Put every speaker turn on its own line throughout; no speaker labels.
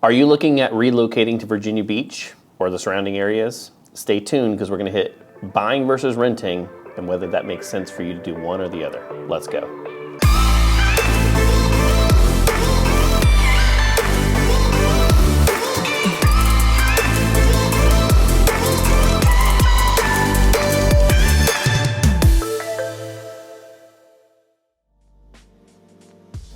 Are you looking at relocating to Virginia Beach or the surrounding areas? Stay tuned because we're going to hit buying versus renting and whether that makes sense for you to do one or the other. Let's go.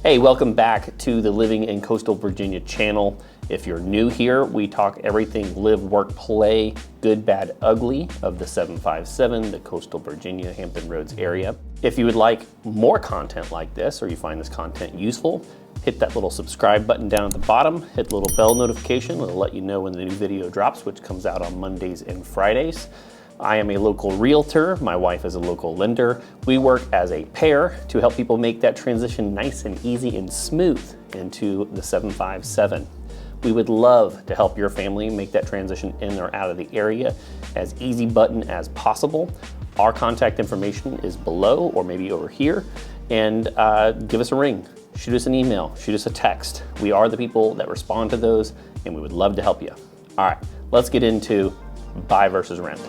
Hey, welcome back to the Living in Coastal Virginia channel. If you're new here, we talk everything live, work, play, good, bad, ugly of the 757, the coastal Virginia, Hampton Roads area. If you would like more content like this or you find this content useful, hit that little subscribe button down at the bottom, hit the little bell notification. It'll let you know when the new video drops, which comes out on Mondays and Fridays. I am a local realtor. My wife is a local lender. We work as a pair to help people make that transition nice and easy and smooth into the 757. We would love to help your family make that transition in or out of the area as easy button as possible. Our contact information is below or maybe over here, and give us a ring, shoot us an email, shoot us a text. We are the people that respond to those, and we would love to help you. All right, let's get into buy versus rent.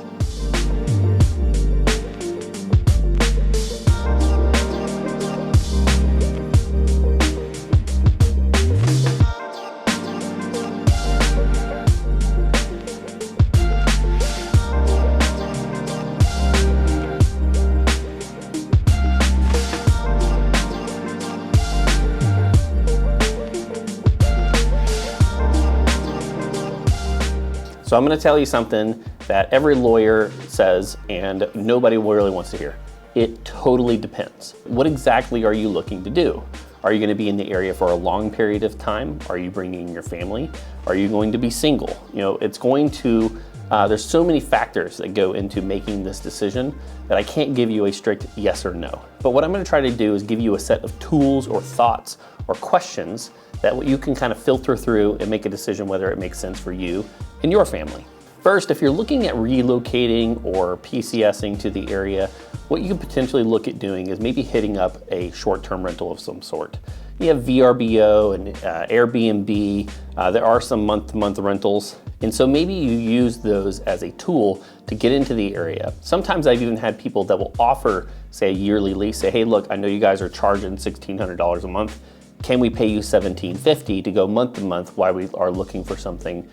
So I'm going to tell you something that every lawyer says and nobody really wants to hear. It totally depends. What exactly are you looking to do? Are you going to be in the area for a long period of time? Are you bringing your family? Are you going to be single? You know, it's going to, there's so many factors that go into making this decision that I can't give you a strict yes or no. But what I'm going to try to do is give you a set of tools or thoughts or questions that you can kind of filter through and make a decision whether it makes sense for you and your family. First, if you're looking at relocating or PCSing to the area, what you could potentially look at doing is maybe hitting up a short-term rental of some sort. You have VRBO and Airbnb. There are some month-to-month rentals. And so maybe you use those as a tool to get into the area. Sometimes I've even had people that will offer, say, a yearly lease, say, hey, look, I know you guys are charging $1,600 a month. Can we pay you $1,750 to go month to month while we are looking for something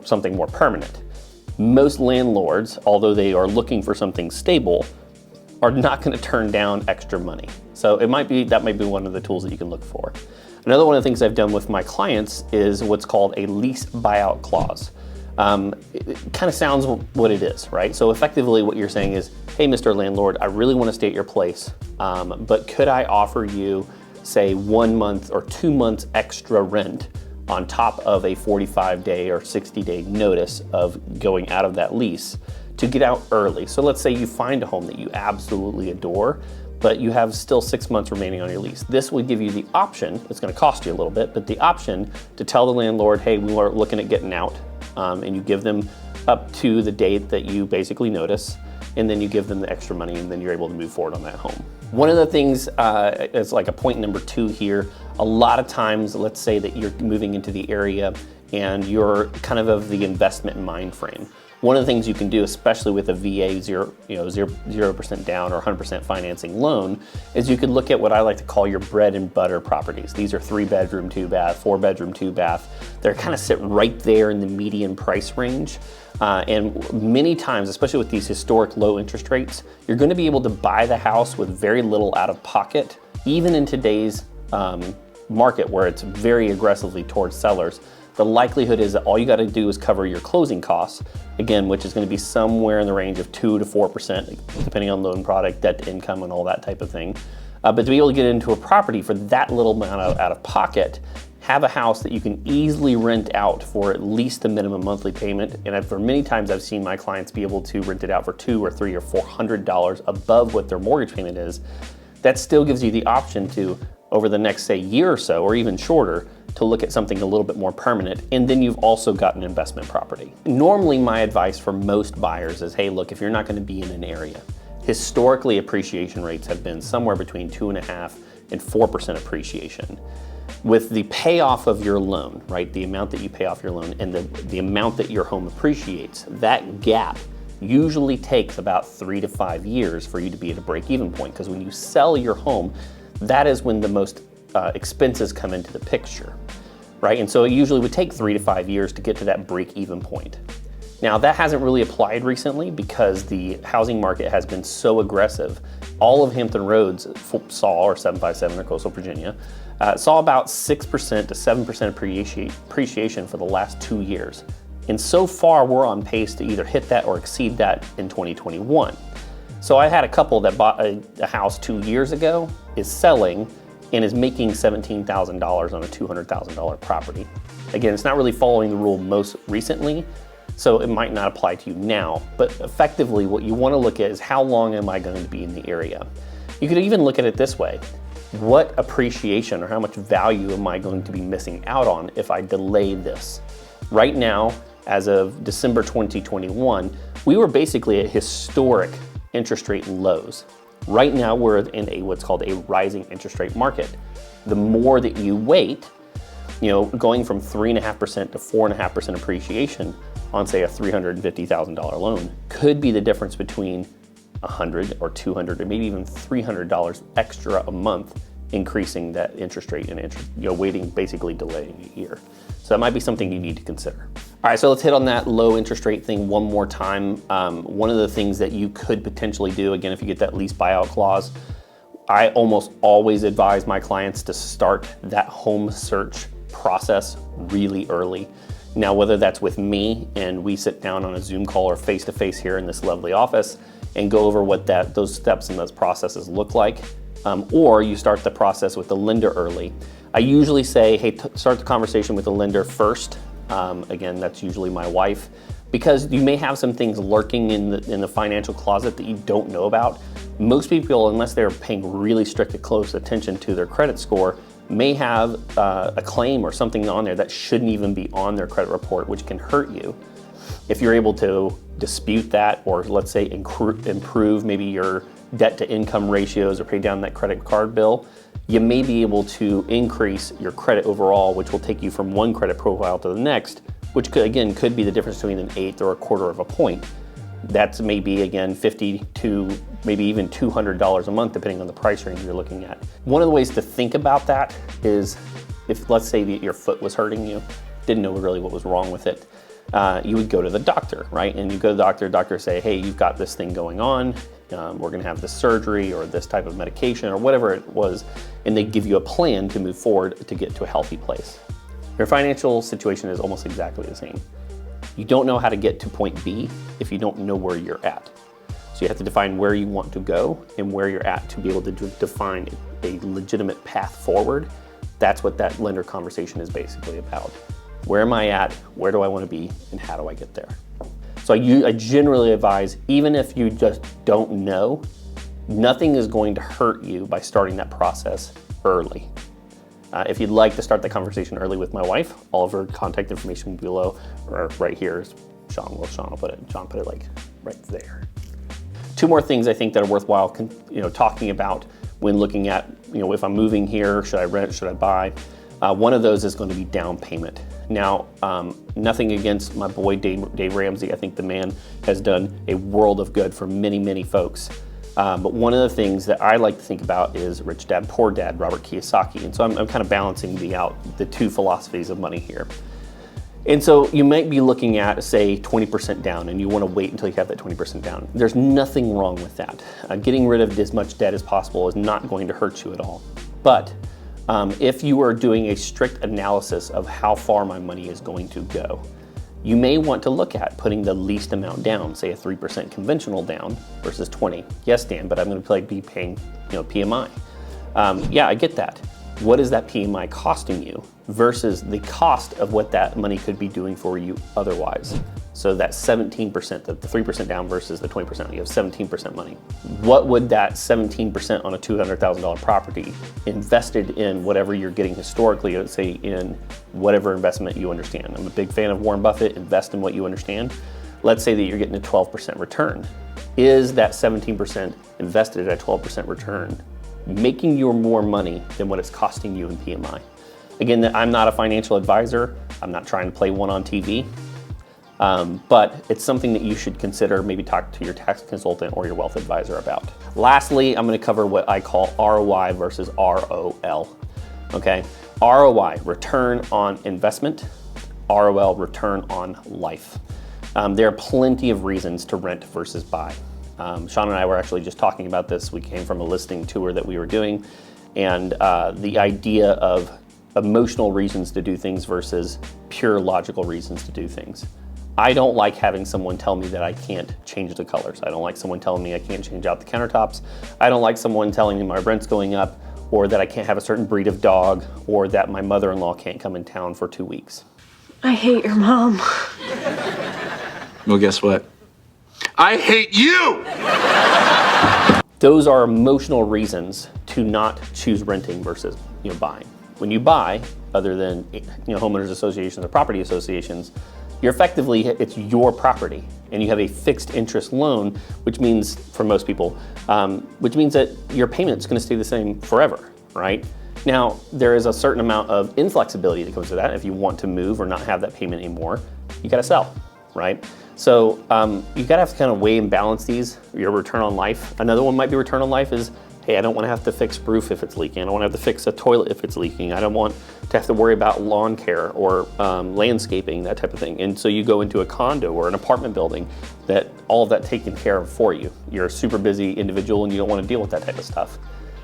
something more permanent? Most landlords, although they are looking for something stable, are not going to turn down extra money. So that might be one of the tools that you can look for. Another one of the things I've done with my clients is what's called a lease buyout clause. It kind of sounds what it is, right? So effectively what you're saying is, hey, Mr. Landlord, I really want to stay at your place, but could I offer you, say, 1 month or 2 months extra rent on top of a 45-day or 60-day notice of going out of that lease to get out early. So let's say you find a home that you absolutely adore, but you have still 6 months remaining on your lease. This would give you the option, it's gonna cost you a little bit, but the option to tell the landlord, hey, we are looking at getting out, and you give them up to the date that you basically notice, and then you give them the extra money, and then you're able to move forward on that home. One of the things, is like a point number 2 here. A lot of times, let's say that you're moving into the area and you're kind of the investment mind frame. One of the things you can do, especially with a VA 0% down or 100% financing loan, is you could look at what I like to call your bread and butter properties. These are 3-bedroom, 2-bath, 4-bedroom, 2-bath. They're kind of sit right there in the median price range. And many times, especially with these historic low interest rates, you're going to be able to buy the house with very little out of pocket, even in today's market where it's very aggressively towards sellers. The likelihood is that all you got to do is cover your closing costs, again, which is going to be somewhere in the range of 2 to 4%, depending on loan product, debt to income, and all that type of thing. But to be able to get into a property for that little amount out of pocket, have a house that you can easily rent out for at least the minimum monthly payment. And for many times I've seen my clients be able to rent it out for $200 or $300 or $400 above what their mortgage payment is. That still gives you the option to, over the next, say, year or so, or even shorter, to look at something a little bit more permanent, and then you've also got an investment property. Normally, my advice for most buyers is, hey, look, if you're not going to be in an area, historically appreciation rates have been somewhere between 2.5% and 4% appreciation. With the payoff of your loan, right, the amount that you pay off your loan and the amount that your home appreciates, that gap usually takes about 3 to 5 years for you to be at a break-even point, because when you sell your home, that is when the most expenses come into the picture, right? And so it usually would take 3 to 5 years to get to that break-even point. Now, that hasn't really applied recently because the housing market has been so aggressive. All of Hampton Roads saw, or 757 or coastal Virginia, saw about 6% to 7% appreciation for the last 2 years. And so far, we're on pace to either hit that or exceed that in 2021. So I had a couple that bought a house 2 years ago, is selling, and is making $17,000 on a $200,000 property. Again, it's not really following the rule most recently, so it might not apply to you now, but effectively what you want to look at is how long am I going to be in the area? You could even look at it this way. What appreciation or how much value am I going to be missing out on if I delay this? Right now, as of December 2021, we were basically at historic interest rate lows. Right now, we're in what's called a rising interest rate market. The more that you wait, going from 3.5% to 4.5% appreciation on, say, a $350,000 loan could be the difference between $100 or $200 or maybe even $300 extra a month, increasing that interest rate and waiting, basically delaying a year. So that might be something you need to consider. All right, so let's hit on that low interest rate thing one more time. One of the things that you could potentially do, again, if you get that lease buyout clause, I almost always advise my clients to start that home search process really early. Now, whether that's with me and we sit down on a Zoom call or face-to-face here in this lovely office and go over what those steps and those processes look like, or you start the process with the lender early. I usually say, hey, start the conversation with the lender first. Again, that's usually my wife, because you may have some things lurking in the financial closet that you don't know about. Most people, unless they're paying really strict and close attention to their credit score, may have a claim or something on there that shouldn't even be on their credit report, which can hurt you. If you're able to dispute that, or let's say improve maybe your debt to income ratios or pay down that credit card bill, you may be able to increase your credit overall, which will take you from one credit profile to the next, which could be the difference between an eighth or a quarter of a point. That's maybe, again, $50 to maybe even $200 a month, depending on the price range you're looking at. One of the ways to think about that is if, let's say, that your foot was hurting you, didn't know really what was wrong with it, you would go to the doctor, right? And you go to the doctor say, hey, you've got this thing going on, we're gonna have this surgery or this type of medication or whatever it was, and they give you a plan to move forward to get to a healthy place. Your financial situation is almost exactly the same. You don't know how to get to point B if you don't know where you're at. So you have to define where you want to go and where you're at to be able to define a legitimate path forward. That's what that lender conversation is basically about. Where am I at? Where do I want to be? And how do I get there? So I generally advise, even if you just don't know, nothing is going to hurt you by starting that process early. If you'd like to start the conversation early with my wife, all of her contact information below, or right here is Sean. Well, Sean put it like right there. Two more things I think that are worthwhile, talking about when looking at, if I'm moving here, should I rent, should I buy? One of those is going to be down payment. Now, nothing against my boy Dave Ramsey. I think the man has done a world of good for many, many folks. But one of the things that I like to think about is Rich Dad, Poor Dad, Robert Kiyosaki. And so I'm kind of balancing the two philosophies of money here. And so you might be looking at, say, 20% down, and you want to wait until you have that 20% down. There's nothing wrong with that. Getting rid of as much debt as possible is not going to hurt you at all. But if you are doing a strict analysis of how far my money is going to go, you may want to look at putting the least amount down, say a 3% conventional down versus 20. Yes, Dan, but I'm going to be paying, PMI. Yeah, I get that. What is that PMI costing you versus the cost of what that money could be doing for you otherwise? So that 17%, the 3% down versus the 20%, you have 17% money. What would that 17% on a $200,000 property invested in whatever you're getting historically, let's say in whatever investment you understand? I'm a big fan of Warren Buffett, invest in what you understand. Let's say that you're getting a 12% return. Is that 17% invested at a 12% return making you more money than what it's costing you in PMI? Again, I'm not a financial advisor. I'm not trying to play one on TV. But it's something that you should consider, maybe talk to your tax consultant or your wealth advisor about. Lastly, I'm gonna cover what I call ROI versus ROL, okay? ROI, return on investment. ROL, return on life. There are plenty of reasons to rent versus buy. Sean and I were actually just talking about this. We came from a listing tour that we were doing, and the idea of emotional reasons to do things versus pure logical reasons to do things. I don't like having someone tell me that I can't change the colors. I don't like someone telling me I can't change out the countertops. I don't like someone telling me my rent's going up, or that I can't have a certain breed of dog, or that my mother-in-law can't come in town for 2 weeks.
I hate your mom.
Well, guess what? I hate you!
Those are emotional reasons to not choose renting versus buying. When you buy, other than homeowners associations or property associations, it's your property, and you have a fixed interest loan, which means, for most people, which means that your payment's gonna stay the same forever, right? Now, there is a certain amount of inflexibility that comes with that. If you want to move or not have that payment anymore, you gotta sell, right? So you gotta have to kind of weigh and balance these, your return on life. Another one might be return on life is, hey, I don't wanna have to fix roof if it's leaking. I don't wanna have to fix a toilet if it's leaking. I don't want to have to worry about lawn care or landscaping, that type of thing. And so you go into a condo or an apartment building that all of that taken care of for you. You're a super busy individual and you don't wanna deal with that type of stuff.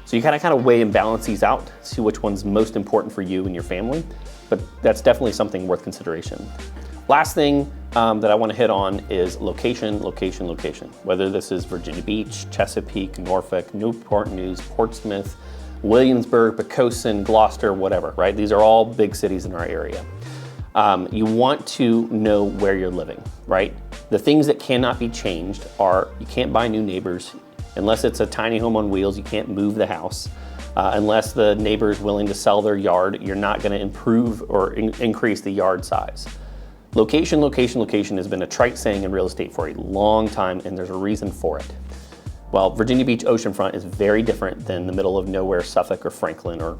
So you gotta kind of weigh and balance these out, see which one's most important for you and your family, but that's definitely something worth consideration. Last thing that I want to hit on is location, location, location. Whether this is Virginia Beach, Chesapeake, Norfolk, Newport News, Portsmouth, Williamsburg, Poquoson, Gloucester, whatever, right? These are all big cities in our area. You want to know where you're living, right? The things that cannot be changed are, you can't buy new neighbors. Unless it's a tiny home on wheels, you can't move the house. Unless the neighbor is willing to sell their yard, you're not gonna improve or increase the yard size. Location, location, location has been a trite saying in real estate for a long time, and there's a reason for it. Well, Virginia Beach oceanfront is very different than the middle of nowhere Suffolk or Franklin or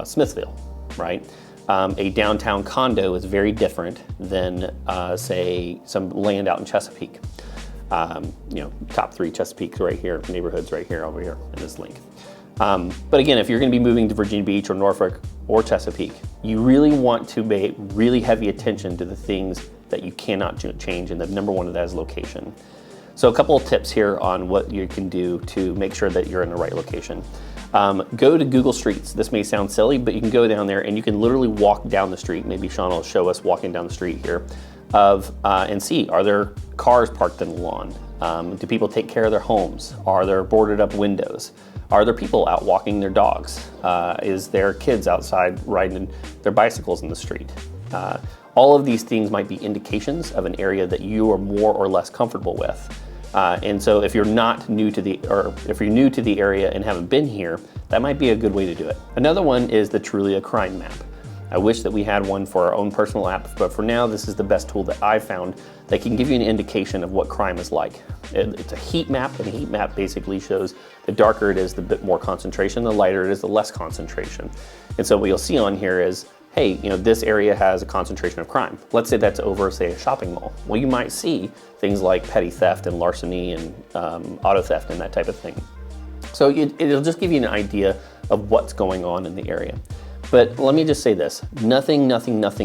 Smithville, right? A downtown condo is very different than, say, some land out in Chesapeake. Top 3 Chesapeake right here, neighborhoods right here, over here in this link. But again, if you're gonna be moving to Virginia Beach or Norfolk or Chesapeake, you really want to pay really heavy attention to the things that you cannot change, and the number one of that is location. So a couple of tips here on what you can do to make sure that you're in the right location. Go to Google Streets. This may sound silly, but you can go down there and you can literally walk down the street. Maybe Sean will show us walking down the street here and see, are there cars parked in the lawn? Do people take care of their homes? Are there boarded up windows? Are there people out walking their dogs? Is there kids outside riding their bicycles in the street? All of these things might be indications of an area that you are more or less comfortable with. And so if you're new to the area and haven't been here, that might be a good way to do it. Another one is the Trulia Crime Map. I wish that we had one for our own personal app, but for now, this is the best tool that I've found that can give you an indication of what crime is like. It's a heat map, and a heat map basically shows the darker it is, the bit more concentration, the lighter it is, the less concentration. And so what you'll see on here is, hey, this area has a concentration of crime. Let's say that's over, say, a shopping mall. Well, you might see things like petty theft and larceny and auto theft and that type of thing. So it'll just give you an idea of what's going on in the area. But let me just say this, nothing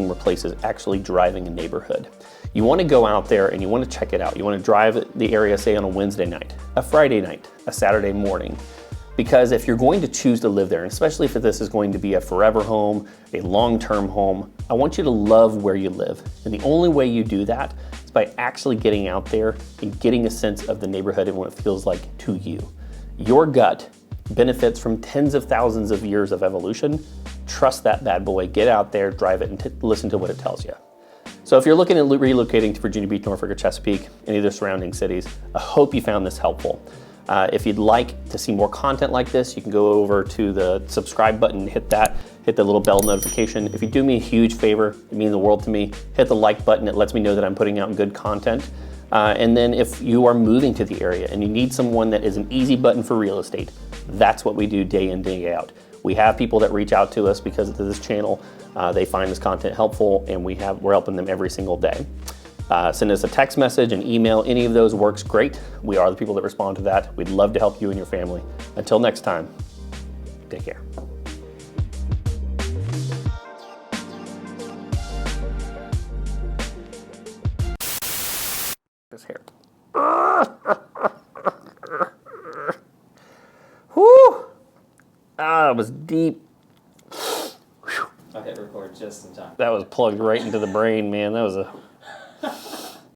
replaces actually driving a neighborhood. You want to go out there and you want to check it out. You want to drive the area, say, on a Wednesday night, a Friday night, a Saturday morning. Because if you're going to choose to live there, and especially if this is going to be a forever home, a long-term home, I want you to love where you live. And the only way you do that is by actually getting out there and getting a sense of the neighborhood and what it feels like to you. Your gut benefits from tens of thousands of years of evolution. Trust that bad boy, get out there, drive it, and listen to what it tells you. So if you're looking at relocating to Virginia Beach, Norfolk, or Chesapeake, any of the surrounding cities, I hope you found this helpful. If you'd like to see more content like this, you can go over to the subscribe button, hit that, hit the little bell notification. If you do me a huge favor, it means the world to me, hit the like button. It lets me know that I'm putting out good content. And then if you are moving to the area and you need someone that is an easy button for real estate, that's what we do day in, day out. We have people that reach out to us because of this channel They find this content helpful, and we're helping them every single day. Send us a text message, an email, any of those works great. We are the people that respond to that. We'd love to help you and your family. Until next time, take care. This hair. Whew! Ah, it was deep.
I hit record just in time.
That was plugged right into the brain, man. That was a